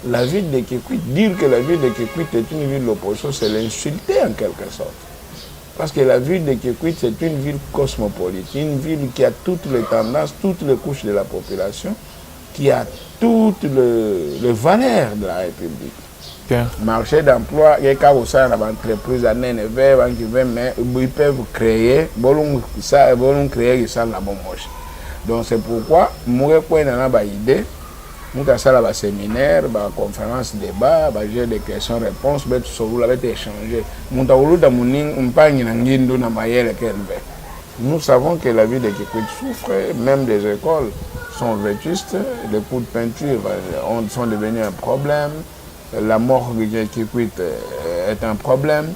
la ville de Kikwit, dire que la ville de Kikwit est une ville d'opposition, c'est l'insulter en quelque sorte. Parce que la ville de Kikwit, c'est une ville cosmopolite, une ville qui a toutes les tendances, toutes les couches de la population, qui a toutes les valeurs de la République. Okay. Marché d'emploi, il y a des entreprises à mais ils peuvent créer, ça la bonne moche. Donc c'est pourquoi, moi, j'ai une idée. Nous avons un séminaire, une conférence, débat, j'ai des questions-réponses, nous avons échangé. Nous savons que la ville de Kikwit souffre, même des écoles sont vétustes, les coups de peinture sont devenus un problème, la morgue de Kikwit est un problème.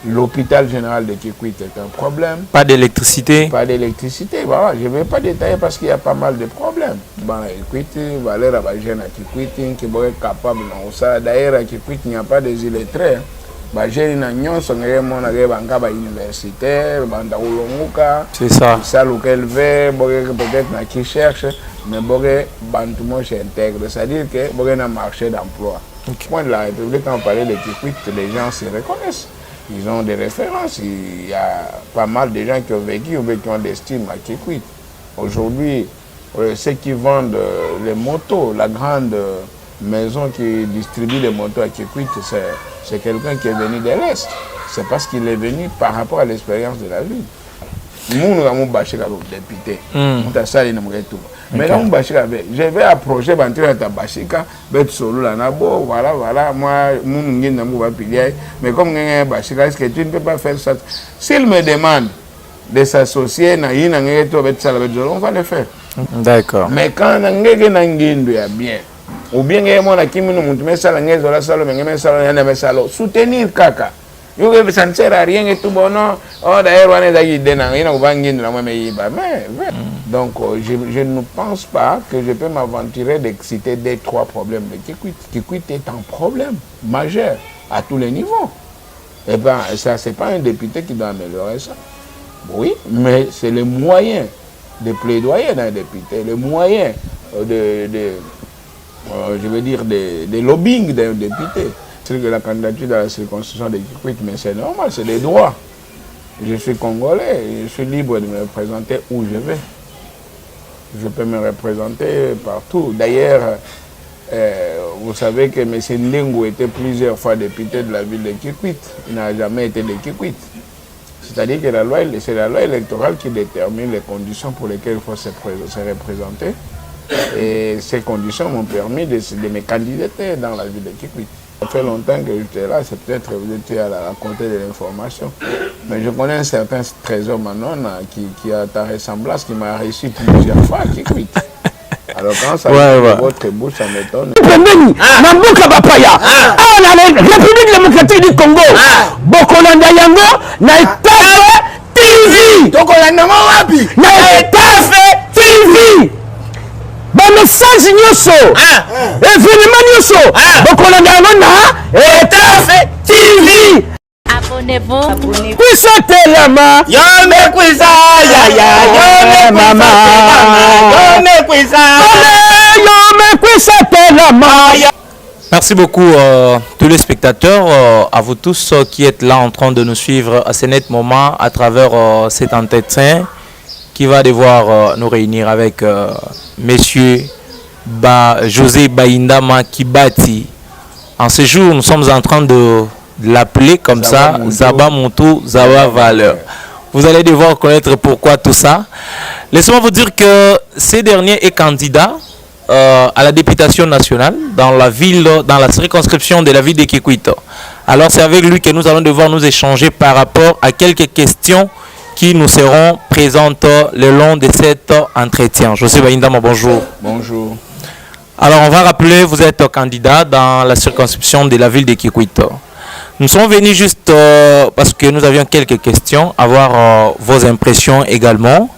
L'hôpital général de Kikwit est un problème. Pas d'électricité. Pas d'électricité. Voilà, je ne vais pas détailler parce qu'il y a pas mal de problèmes. D'ailleurs, à Kikwit, qui est capable de ça. D'ailleurs, à Kikwit, il n'y a pas des illettrés. J'ai une union, c'est universitaire, c'est ça. Ça, lequel veut, peut-être qui cherche, mais tout le monde s'intègre. C'est-à-dire qu'il y a un marché d'emploi. Point de la République, quand on parlait de Kikwit, les gens se reconnaissent. Ils ont des références. Il y a pas mal de gens qui ont vécu ou qui ont des estimes à Kikwit. Aujourd'hui, ceux qui vendent les motos, la grande maison qui distribue les motos à Kikwit, c'est quelqu'un qui est venu de l'Est. C'est parce qu'il est venu par rapport à l'expérience de la ville. Nous avons bâché comme député. Nous avons salé dans le tout. Mais là, je vais approcher Bantira Bachika, Betsolo, Lanabo, voilà, moi, mais comme Bachika, est-ce que tu ne peux pas faire ça? S'il me demande de s'associer, on va le faire. D'accord. Mais quand on a bien, ou bien soutenir Kaka. Ça ne sert à rien et tout bon non. Oh d'ailleurs on est donc je ne pense pas que je peux m'aventurer d'exciter des trois problèmes de Kikwit. Kikwit est un problème majeur à tous les niveaux. Et bien ça c'est pas un député qui doit améliorer ça. Oui, mais c'est le moyen de plaidoyer d'un député, le moyen de lobbying d'un député. Que la candidature dans la circonscription de Kikwit, mais c'est normal, c'est des droits. Je suis congolais, je suis libre de me représenter où je vais. Je peux me représenter partout. D'ailleurs, vous savez que M. Ndengo était plusieurs fois député de la ville de Kikwit. Il n'a jamais été de Kikwit. C'est-à-dire que c'est la loi électorale qui détermine les conditions pour lesquelles il faut se représenter. Et ces conditions m'ont permis de me candidater dans la ville de Kikwit. Ça fait longtemps que j'étais là, c'est peut-être que vous étiez à la côté de l'information. Mais je connais un certain Trésor Manon qui a ta ressemblance, qui m'a réussi plusieurs fois à Kikwit. Alors quand ça votre bouche, ça m'étonne. Nambuka Bapaya, la République démocratique du Congo, Bokolanda Yango, Naïtafe TV, Tokolanda Mawapi, Naïtafe TV. Message nyoso événement nyoso bokolanda na Naïtafe TV. Abonnez-vous. Kwisa telama Yome kwisa ya mama Yome kwisa telama. Merci beaucoup tous les spectateurs, à vous tous qui êtes là en train de nous suivre à ce net moment à travers cet entretien qui va devoir nous réunir avec Monsieur José Baindama Kibati. En ce jour, nous sommes en train de l'appeler comme ça, Zaba Montou, Zaba Valeur. Vous allez devoir connaître pourquoi tout ça. Laissez-moi vous dire que ce dernier est candidat à la députation nationale dans la circonscription de la ville de Kikwit. Alors c'est avec lui que nous allons devoir nous échanger par rapport à quelques questions qui nous seront présentes le long de cet entretien. José Baindama, bonjour. Bonjour. Alors, on va rappeler, vous êtes candidat dans la circonscription de la ville de Kikwit. Nous sommes venus juste parce que nous avions quelques questions, avoir vos impressions également.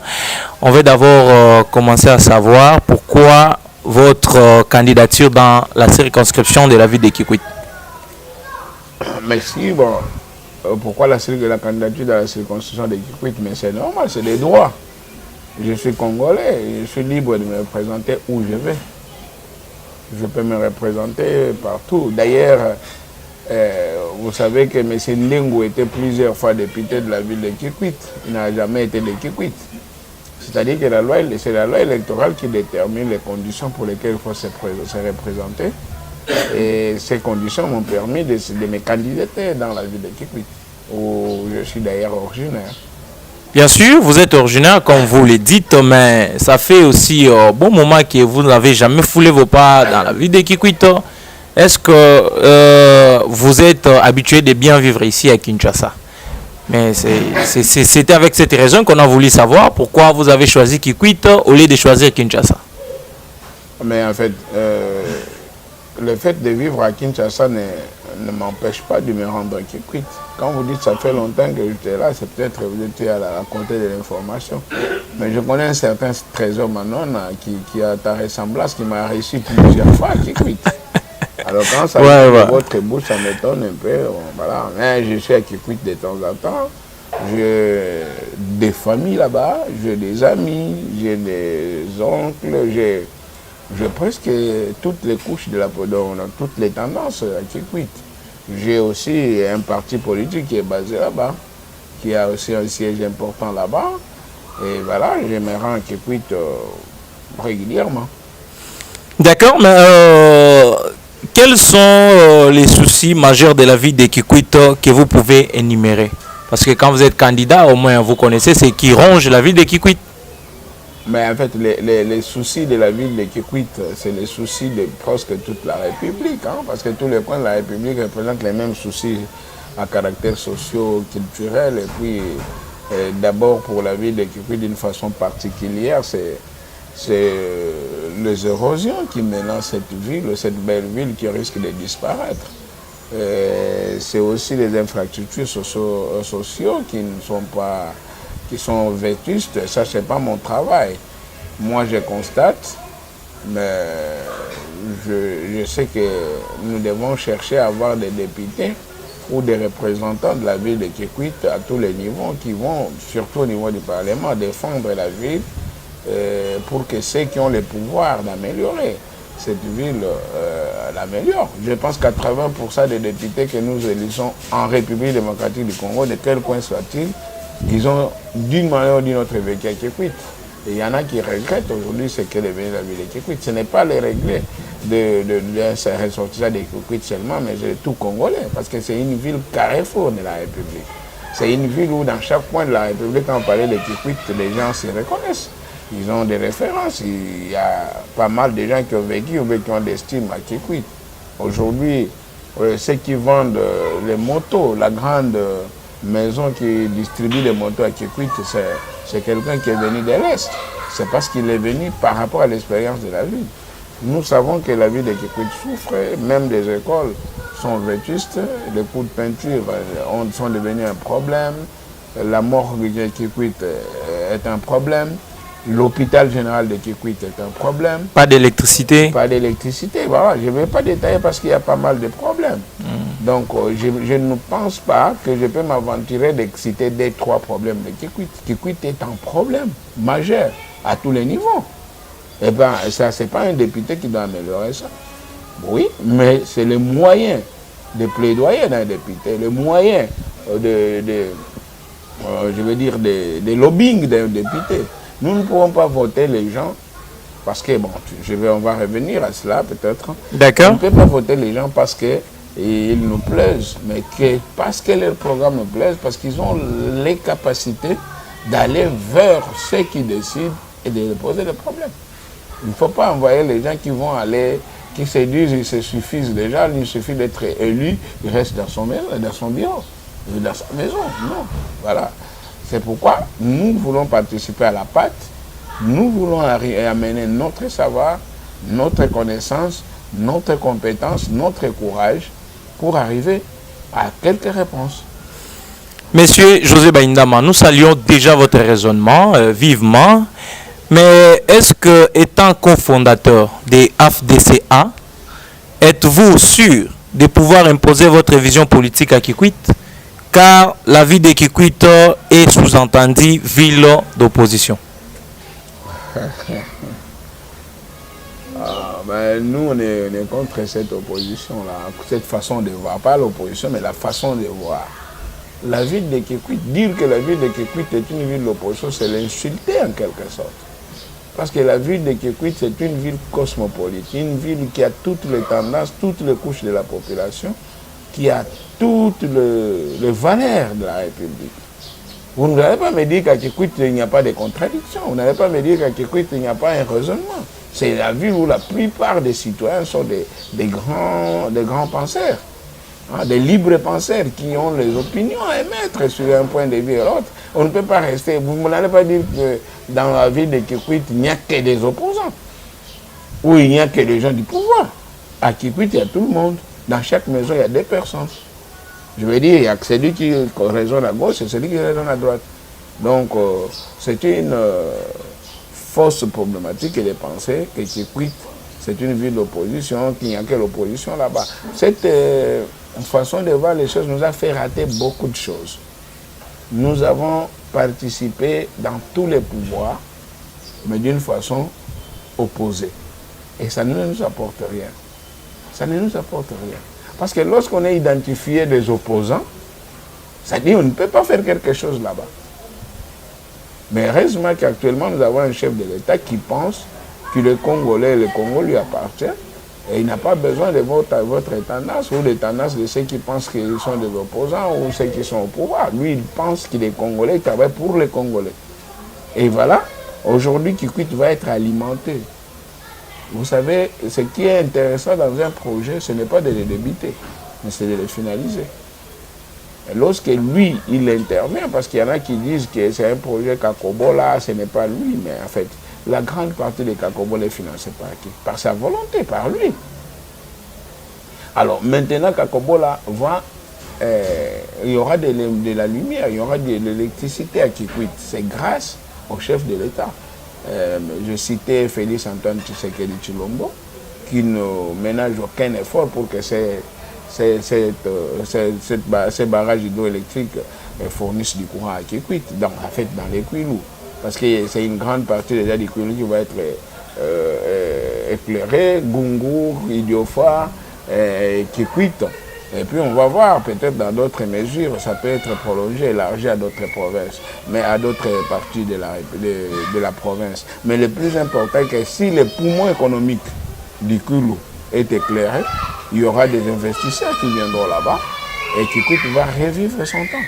On veut d'abord commencer à savoir pourquoi votre candidature dans la circonscription de la ville de Kikwit. Merci. Bon. Pourquoi la candidature dans la circonscription de Kikwit? Mais c'est normal, c'est des droits. Je suis congolais, je suis libre de me représenter où je vais. je peux me représenter partout. D'ailleurs, vous savez que M. Ndengo était plusieurs fois député de la ville de Kikwit. Il n'a jamais été de Kikwit. C'est-à-dire que c'est la loi électorale qui détermine les conditions pour lesquelles il faut se représenter. Et ces conditions m'ont permis de me candidater dans la ville de Kikwit, où je suis d'ailleurs originaire. Bien sûr, vous êtes originaire, comme vous le dites, mais ça fait aussi un bon moment que vous n'avez jamais foulé vos pas dans la ville de Kikwit. Est-ce que vous êtes habitué de bien vivre ici à Kinshasa? Mais c'était avec cette raison qu'on a voulu savoir pourquoi vous avez choisi Kikwit au lieu de choisir Kinshasa. Mais en fait, le fait de vivre à Kinshasa ne m'empêche pas de me rendre à Kikwit. Quand vous dites que ça fait longtemps que j'étais là, c'est peut-être que vous étiez à côté de l'information. Mais je connais un certain Trésor Manon qui a ta ressemblance, qui m'a réussi plusieurs fois à Kikwit. Alors quand ça vient de votre bouche, ça m'étonne un peu. Voilà. Mais je suis à Kikwit de temps en temps. J'ai des familles là-bas, j'ai des amis, j'ai des oncles, j'ai presque toutes les couches de la Podon, toutes les tendances à Kikwit. J'ai aussi un parti politique qui est basé là-bas, qui a aussi un siège important là-bas. Et voilà, je me rends à Kikwit régulièrement. D'accord, mais quels sont les soucis majeurs de la vie de Kikwit que vous pouvez énumérer? Parce que quand vous êtes candidat, au moins vous connaissez ce qui ronge la vie de Kikwit. Mais en fait, les soucis de la ville de Kikwit, c'est les soucis de presque toute la République, hein, parce que tous les coins de la République représentent les mêmes soucis à caractère socio-culturel. Et puis, d'abord pour la ville de Kikwit, d'une façon particulière, c'est les érosions qui menacent cette ville, cette belle ville qui risque de disparaître. C'est aussi les infrastructures sociaux qui ne sont pas, qui sont vétustes. Ça, c'est pas mon travail. Moi, je constate, mais je sais que nous devons chercher à avoir des députés ou des représentants de la ville de Kikwit à tous les niveaux qui vont, surtout au niveau du Parlement, défendre la ville pour que ceux qui ont le pouvoir d'améliorer cette ville l'améliorent. Je pense qu'à 80% des députés que nous élisons en République démocratique du Congo, de quel coin soit-il, ils ont d'une manière ou d'une autre vécu à Kikwit. Et il y en a qui regrettent aujourd'hui ce qu'est devenu la ville de Kikwit. Ce n'est pas les regrets de ressortissants de Kikwit seulement, mais de tout Congolais, parce que c'est une ville carrefour de la République. C'est une ville où dans chaque coin de la République, quand on parlait de Kikwit, les gens se reconnaissent. Ils ont des références. Il y a pas mal de gens qui ont vécu ou qui ont des estimes à Kikwit. Aujourd'hui, ceux qui vendent les motos, la grande maison qui distribue les motos à Kikwit, c'est quelqu'un qui est venu de l'Est. C'est parce qu'il est venu par rapport à l'expérience de la ville. Nous savons que la ville de Kikwit souffre, même des écoles sont vétustes, les coups de peinture sont devenus un problème, la morgue de Kikwit est un problème. L'hôpital général de Kikwit est un problème. Pas d'électricité. Pas d'électricité, voilà. Je ne vais pas détailler parce qu'il y a pas mal de problèmes. Donc, je ne pense pas que je peux m'aventurer d'exciter des 3 problèmes de Kikwit. Kikwit est un problème majeur à tous les niveaux. Eh bien, ça, ce n'est pas un député qui doit améliorer ça. Oui, mais c'est le moyen de plaidoyer d'un député, le moyen de lobbying d'un député. Nous ne pouvons pas voter les gens parce que, bon, on va revenir à cela peut-être. D'accord. On ne peut pas voter les gens parce qu'ils nous plaisent, mais parce que leur programme nous plaise, parce qu'ils ont les capacités d'aller vers ceux qui décident et de poser des problèmes. Il ne faut pas envoyer les gens qui vont aller, qui se disent qu'ils se suffisent déjà, il suffit d'être élu, il reste dans son bureau, dans sa maison. Non, voilà. C'est pourquoi nous voulons participer à la pâte, nous voulons amener notre savoir, notre connaissance, notre compétence, notre courage pour arriver à quelques réponses. Monsieur José Baindama, nous saluons déjà votre raisonnement vivement, mais est-ce que, étant cofondateur des AFDCA, êtes-vous sûr de pouvoir imposer votre vision politique à Kikwit? Car la ville de Kikwit est sous-entendue ville d'opposition. Ben, nous, on est contre cette opposition-là, cette façon de voir. Pas l'opposition, mais la façon de voir. La ville de Kikwit, dire que la ville de Kikwit est une ville d'opposition, c'est l'insulter en quelque sorte. Parce que la ville de Kikwit, c'est une ville cosmopolite, une ville qui a toutes les tendances, toutes les couches de la population, qui a toutes les valeurs de la République. Vous n'allez pas me dire qu'à Kikwit, il n'y a pas de contradiction. Vous n'allez pas me dire qu'à Kikwit, il n'y a pas un raisonnement. C'est la ville où la plupart des citoyens sont des grands penseurs, hein, des libres penseurs qui ont les opinions à émettre sur un point de vue et l'autre. On ne peut pas rester. Vous n'allez pas dire que dans la ville de Kikwit, il n'y a que des opposants. Ou il n'y a que des gens du pouvoir. À Kikwit, il y a tout le monde. Dans chaque maison, il y a des personnes. Je veux dire, il y a celui qui raisonne à gauche et celui qui raisonne à droite. Donc, c'est une fausse problématique de penser que Kikwit, c'est une ville d'opposition, qu'il n'y a que l'opposition là-bas. Cette façon de voir les choses nous a fait rater beaucoup de choses. Nous avons participé dans tous les pouvoirs, mais d'une façon opposée. Et ça ne nous apporte rien. Ça ne nous apporte rien. Parce que lorsqu'on a identifié des opposants, ça dit qu'on ne peut pas faire quelque chose là-bas. Mais heureusement qu'actuellement, nous avons un chef de l'État qui pense que le Congo lui appartient et il n'a pas besoin de votre tendance ou des tendances de ceux qui pensent qu'ils sont des opposants ou ceux qui sont au pouvoir. Lui, il pense qu'il est Congolais, il travaille pour les Congolais. Et voilà, aujourd'hui, Kikwit va être alimenté. Vous savez, ce qui est intéressant dans un projet, ce n'est pas de le débiter, mais c'est de le finaliser. Et lorsque lui, il intervient, parce qu'il y en a qui disent que c'est un projet Kakobola, ce n'est pas lui, mais en fait, la grande partie de Kakobola est financée par qui? Par sa volonté, par lui. Alors maintenant, Kakobola va, il y aura de la lumière, il y aura de l'électricité à Kikwit. C'est grâce au chef de l'État. Je citais Félix Antoine Tshisekedi Tshilombo, qui ne ménage aucun effort pour que ces barrages hydroélectriques fournissent du courant à Kikwit, en fait dans les Kwilu. Parce que c'est une grande partie déjà du Kwilu qui va être éclairée, Gungu, Idiofa, Kikwit. Et puis on va voir, peut-être dans d'autres mesures, ça peut être prolongé, élargi à d'autres provinces, mais à d'autres parties de la province. Mais le plus important, c'est que si le poumon économique du Kwilu est éclairé, il y aura des investisseurs qui viendront là-bas et Kikwit va revivre son temps.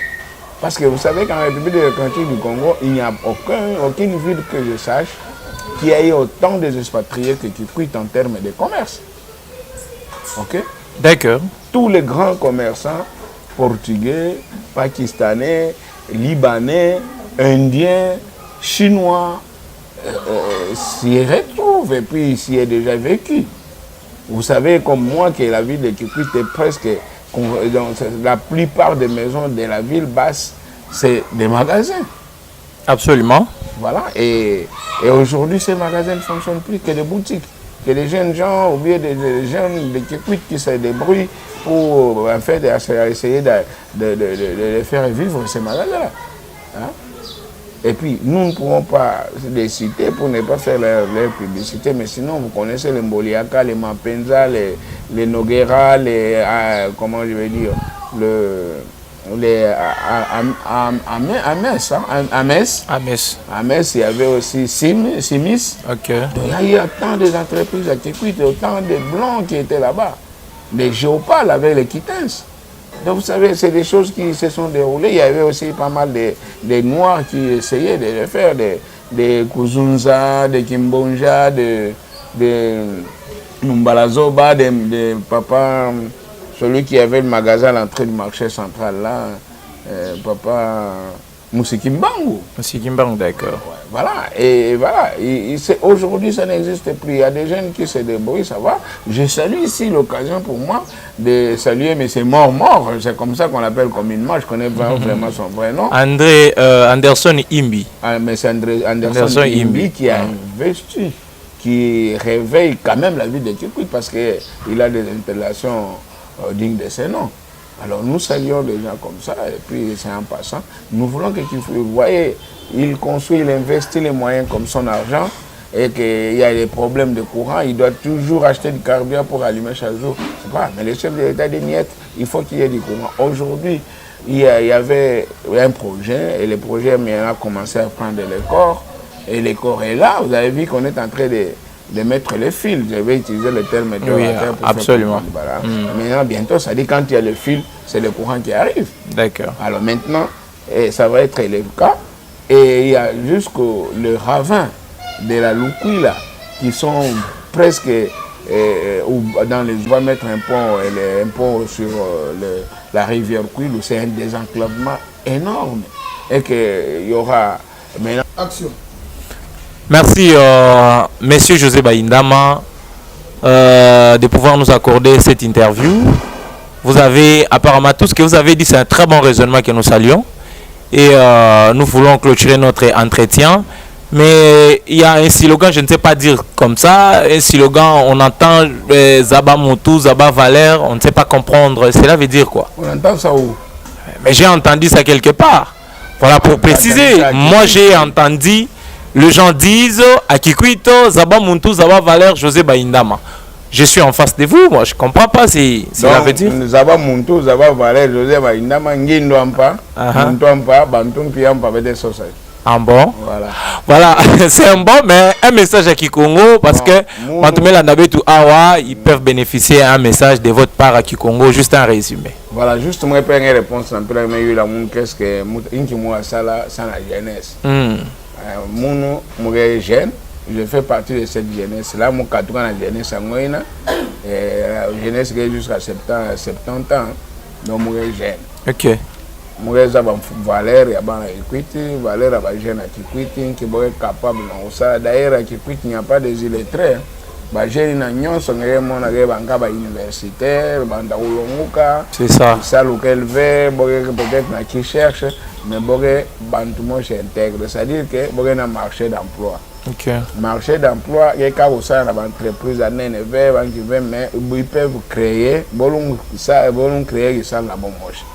Parce que vous savez qu'en République démocratique du Congo, il n'y a aucune ville que je sache qui ait autant des expatriés que Kikwit en termes de commerce. Ok? D'accord. Tous les grands commerçants portugais, pakistanais, libanais, indiens, chinois s'y retrouvent et puis s'y est déjà vécu. Vous savez comme moi que la ville de Kikwit est presque, la plupart des maisons de la ville basse, c'est des magasins. Absolument. Voilà, et aujourd'hui ces magasins ne fonctionnent plus que des boutiques. Que les jeunes gens, ou bien des jeunes de Kikwit qui se débrouillent pour en fait, essayer de faire vivre ces magasins-là. Hein? Et puis, nous ne pourrons pas les citer pour ne pas faire leur publicité, mais sinon, vous connaissez les Mboliaka, les Mapenza, les Noguera, comment je vais dire, les Ames, il y avait aussi Simis. Okay. Donc, il y a tant d'entreprises à Kikwit, autant de blancs qui étaient là-bas. Les Géopales avec les Kitens. Donc vous savez, c'est des choses qui se sont déroulées. Il y avait aussi pas mal de Noirs qui essayaient de le faire, des Kuzunza, des Kimbonja, des Numbalazoba, des Papa... Celui qui avait le magasin à l'entrée du marché central là, Papa Musikimbangu. Musikimbangu, d'accord. Ouais, voilà, et voilà. Aujourd'hui, ça n'existe plus. Il y a des jeunes qui se débrouillent, ça va. Je salue ici l'occasion pour moi de saluer M. Mort. C'est comme ça qu'on l'appelle communément. Je connais pas vraiment son vrai nom. Anderson Imbi. M. Anderson Imbi qui a investi, qui réveille quand même la vie de Kikwit parce qu'il a des installations digne de ces noms. Alors nous saluons des gens comme ça et puis c'est en passant. Nous voulons que vous voyez, il construit, il investit les moyens comme son argent et qu'il y a des problèmes de courant, il doit toujours acheter du carburant pour allumer chaque jour. C'est pas, mais le chef de l'État dit niet, il faut qu'il y ait du courant. Aujourd'hui, il y avait un projet et le projet a commencé à prendre les corps et les corps est là. Vous avez vu qu'on est en train de mettre les fils. Je vais utiliser le terme de oui, absolument. Voilà. Maintenant, bientôt, ça dit quand il y a le fil, c'est le courant qui arrive. D'accord. Alors maintenant, ça va être le cas. Et il y a jusqu'au le ravin de la Loukoui là, qui sont presque dans les. On va mettre un pont sur la rivière Kouil, où c'est un désenclavement énorme. Et qu'il y aura maintenant. Action. Merci, Monsieur José Baindama, de pouvoir nous accorder cette interview. Vous avez, apparemment, tout ce que vous avez dit, c'est un très bon raisonnement que nous saluons. Et nous voulons clôturer notre entretien. Mais il y a un slogan, je ne sais pas dire comme ça, un slogan, on entend Zaba Moutou, Zaba Valère, on ne sait pas comprendre. Cela veut dire quoi? On entend ça où? Mais j'ai entendu ça quelque part. Voilà, pour préciser, moi j'ai entendu, les gens disent à Kikwito, Zaba Moutou, Zaba Valère, José Baindama. Je suis en face de vous, moi je ne comprends pas si ça veut dire. Zaba Moutou, Zaba Valère, José Baindama, Ngindo Ampa, Moutou Ampa, Bantoum Piampa, Vede Sosai. Ah bon? Voilà. Voilà, c'est un bon, mais un message à Kikongo, parce que ils peuvent bénéficier d'un message de votre part à Kikongo, juste un résumé. Voilà, juste moi, je une réponse en plein milieu, qu'est-ce que moi, ça, la jeunesse. Mon jeune, je fais partie de cette jeunesse. Là, mon 4 ans, la jeunesse, la jeunesse jusqu'à 70 ans, donc mon jeune. Ok. Moi, j'ai Valère, il y a Equity, Valère, il y a Equity, qui est capable de d'ailleurs, Equity, il n'y a pas des illettrés. J'ai une union, son universitaire, c'est ça. Ça, lequel veut, peut-être qui cherche, mais Bantumo s'intègre. C'est-à-dire que il y a un marché d'emploi. Marché d'emploi, il y a une entreprise à mais ils peuvent créer, ils créer ça la bonne moche.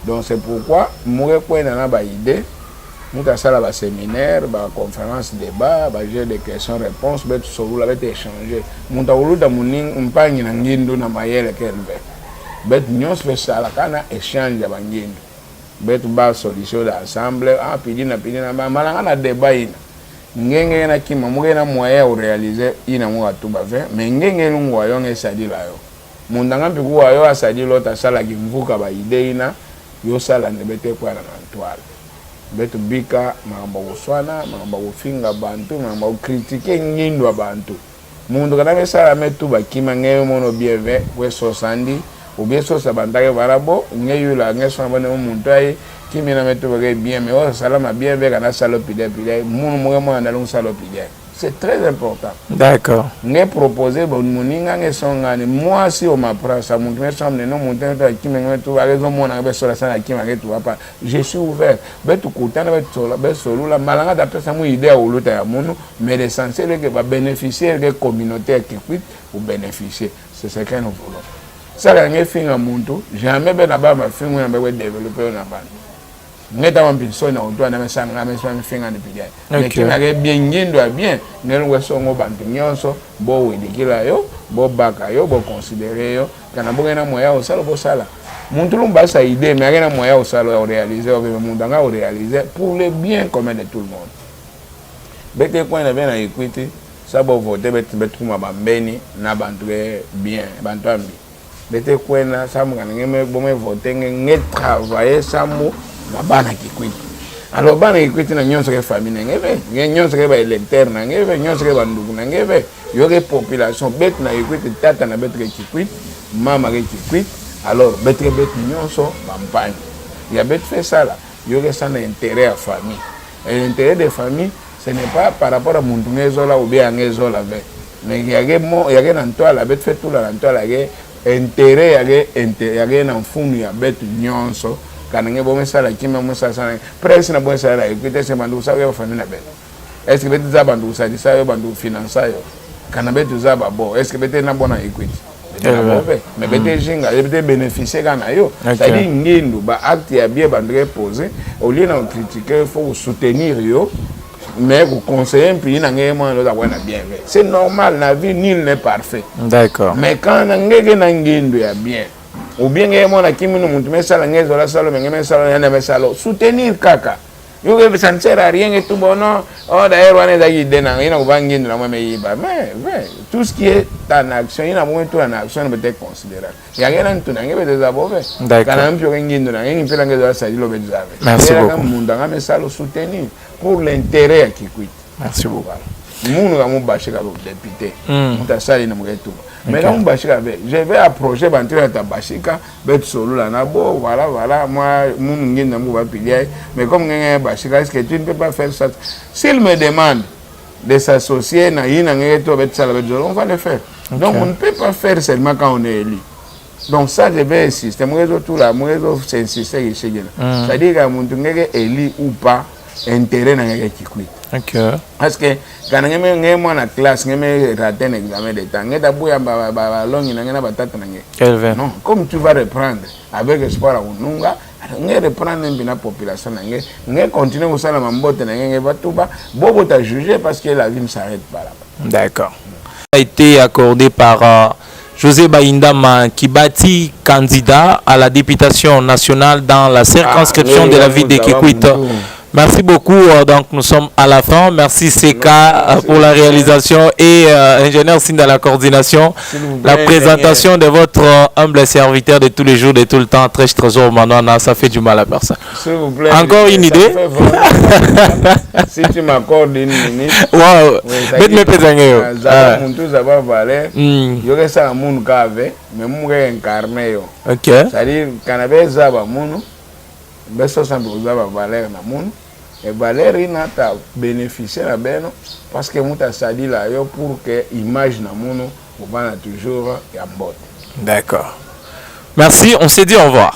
Donc c'est pourquoi moi je suis une idée, nous avons un séminaire, une conférence, débat, j'ai des questions-réponses, nous avons échangé. Nous avons échangé une solution d'ensemble, un débat. Ngenge na kima mugena moyen au réaliser ina mwa tuba ve mais ngenge lungwa yo ngesadi la yo mundanga mpiku wa yo asadi lota sala kimvuka ba ide ina yo sala ndebete kwa na ntwala betu bika mamba uswana mamba ufinga bantu mamba ukritike ngindwa bantu mundu kana besala metu bakima ngeyo mono bienve we sosandi ou bien sosa bandake barabo ngeyo la ngeso bane muntu ai kimi na metu bage bien mais o salama bien ve kana salopide pide munu mo andalung salopide. C'est très important. D'accord. Nous proposé bon moninga ngesongani moi si on m'apprend ça mon semble non mon temps qui me tout raison mon avec sur la scène qui m'a tout pas je suis ouvert ben tout content avec sur la ben solo la malanga d'après ça mon idée au l'autre à mon mais l'essentiel que va bénéficier des communautés qui quittent pour bénéficier c'est ce que nous voulons ça la ngefin à mon tout jamais ben là-bas ma fin on va développer on a pas ngeta wampiso na onto na mesanga finga ni pijai mais qui m'a bien ngindo bien ngelo wesongo bantu nyonso bo wedikila yo bo baka yo bo considérer yo kana bongena moya osala bo sala muntu lumba sa idée mais ngena moya osala o réaliser o mundanga o réaliser pour le bien commun de tout le monde bete kwa na bena equity sabo voter betu mabambeni na bantu bien bantu ambi bete kwa na samu kana ngeme bomé voter nge travailler samu bana Kikwiti. Alors bana Kikwiti na nyonso ke famille ngebe, nyonso ke ba électeur na ngebe, nyonso ke banduku na ngebe, yoke population bet na Kikwiti tata na bet ke Kikwiti, mama ke Kikwiti. Alors bet nyonso campagne. Il y a bet fait ça là, yoke ça na intérêt à famille. Et l'intérêt des familles, ce n'est pas par rapport à muntu ngezola ou bien ngezola ve. Mais il y a que dans toi la bet fait tout là dans toi la intérêt il y a na funu ya bet nyonso. Kanenge bo mesala kima musa sana presse na bo mesala equité se bandu sa yo famille na bet est-ce que beti za bandu sa di sa yo bandu finança yo kana beti za ba bo est-ce que beti na bona equity mais beti jinga beti bénéficier kana yo ça dit ngindu ba acte ya bien bandu poser au lieu na critiquer faut soutenir yo mais vous conseillez un pays n'a bien. C'est normal, la vie nul n'est parfait. D'accord. Mais quand on a bien, ou bien on a soutenir kaka. Ça ne sert à rien et tout bon non. Oh d'ailleurs on est mais tout ce qui est en action, il y a moins tout en action peut être considéré. Il y a rien tout n'angé des above. D'accord. Merci beaucoup. Soutenir pour l'intérêt qui quitte. Merci beaucoup. Nous avons bâché comme député. Mais là, je vais approcher Bachika, solo là, voilà, moi, mais comme Bachika, est-ce que tu ne peux pas faire ça? S'il me demande de s'associer, on va le faire. Donc, on ne peut pas faire seulement quand on est élu. Donc, ça, je vais insister. Moi, je vais insister. C'est-à-dire que est élu ou pas, intérêt dans qui quitte. Ok. Parce que quand on est en classe, on a raté un examen de temps. Non, comme tu vas reprendre avec espoir, on va reprendre la population. On va continuer à faire la même juger parce que la vie ne s'arrête pas là. D'accord. A été accordé par José Baindama qui bâtit candidat à la députation nationale dans la circonscription de la ville de Kikwit. Merci beaucoup. Donc nous sommes à la fin. Merci CK pour la réalisation et ingénieur Sinda la coordination. La présentation de votre humble serviteur de tous les jours, de tout le temps, très trésor Manana, ça fait du mal à personne. S'il vous plaît. Encore une idée? Si tu m'accordes une minute. Wow. Mettez-moi il y aurait ça à mon cave, mais mon incarné. Ok. C'est-à-dire quand avait Zaba Mounou, beso simple Zaba Valère na moun et Valère il n'a pas bénéficié la beno parce que muta sadi là yo pour que image na mounou on va toujours en botte. D'accord. Merci, on s'est dit au revoir.